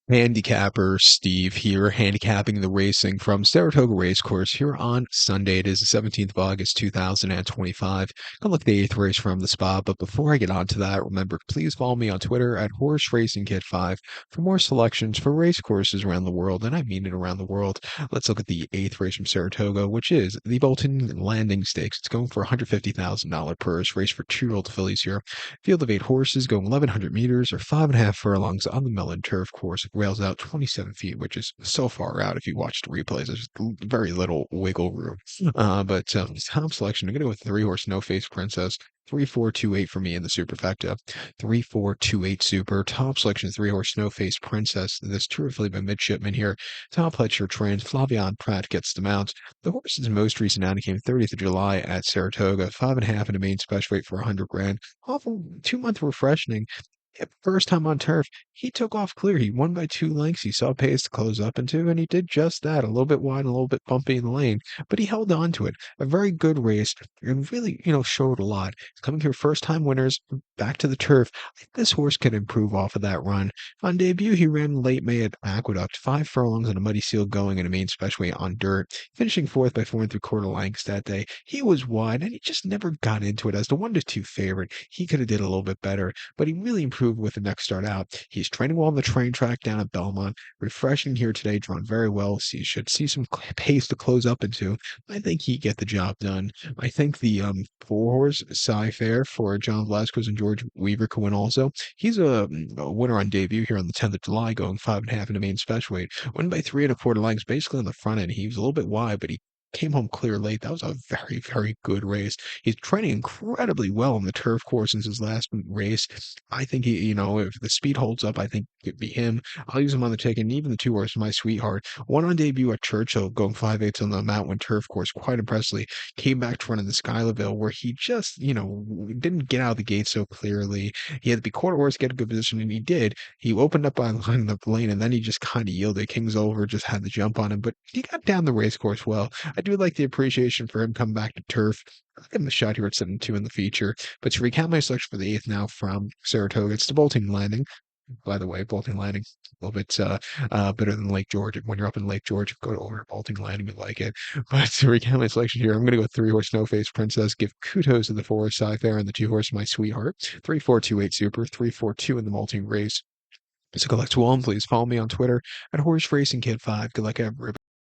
Handicapper Steve here, handicapping the racing from Saratoga Racecourse here on Sunday. It is the 17th of August, 2025. Gonna look at the eighth race from the spot, but before I get on to that, remember, please follow me on Twitter at Horse Racing Kid 5 for more selections for race courses around the world, and I mean it around the world. Let's look at the eighth race from Saratoga, which is the Bolton Landing Stakes. It's going for $150,000 purse, race for 2-year-old fillies here. Field of 8 horses going 1,100 meters or 5.5 furlongs on the Mellon turf course. It rails out 27 feet, which is so far out if you watch the replays. There's very little wiggle room. But top selection, I'm going to go with 3-horse No Face Princess. 3428 for me in the superfecta. 3428 super. Top selection 3-horse No Face Princess. This terrifically by midshipman here. Top Pletcher Trans. Flavian Pratt gets the mount. The horse's most recent outing came 30th of July at Saratoga. 5.5 in a main special weight for 100 grand. Awful 2-month refreshing. First time on turf, he took off clear. He won by 2 lengths. He saw pace to close up into, and he did just that. A little bit wide, a little bit bumpy in the lane, but he held on to it. A very good race, and really, showed a lot. Coming here, first time winners, back to the turf. I think this horse can improve off of that run. On debut, he ran late May at Aqueduct, 5 furlongs and a muddy seal going in a main special weight on dirt, finishing fourth by 4 3/4 lengths that day. He was wide, and he just never got into it as the 1-2 favorite. He could have did a little bit better, but he really improved with the next start out. He's training well on the train track down at Belmont. Refreshing here today, drawn very well. So you should see some pace to close up into. I think he get the job done. I think the 4-horse Cy Fair for John Velasquez and George Weaver could win also. He's a winner on debut here on the 10th of July, going 5.5 in a main special weight. Won by 3 1/4 lengths, basically on the front end. He was a little bit wide, but he came home clear late. That was a very, very good race. He's training incredibly well on the turf course since his last race. I think if the speed holds up, I think it'd be him. I'll use him on the ticket, and even the 2-horse, My Sweetheart. One on debut at Churchill, going 5/8 on the Mountain turf course, quite impressively. Came back to run in the Schuylerville, where he just, didn't get out of the gate so clearly. He had to be quarter horse, get a good position, and he did. He opened up by line up the lane, and then he just kind of yielded. King's Over just had the jump on him, but he got down the race course well. I do like the appreciation for him coming back to turf. I'll give him a shot here at 7-2 in the feature. But to recap my selection for the eighth now from Saratoga, it's the Bolton Landing. By the way, Bolton Landing, a little bit better than Lake George. When you're up in Lake George, go over to Bolton Landing, you like it. But to recap my selection here, I'm going to go 3-horse No Face Princess. Give kudos to the 4-horse Cy Fair and the 2-horse My Sweetheart. 3428 Super, 342 in the multi race. So good luck to all, and please follow me on Twitter at Horse Racing Kid 5. Good luck, everybody.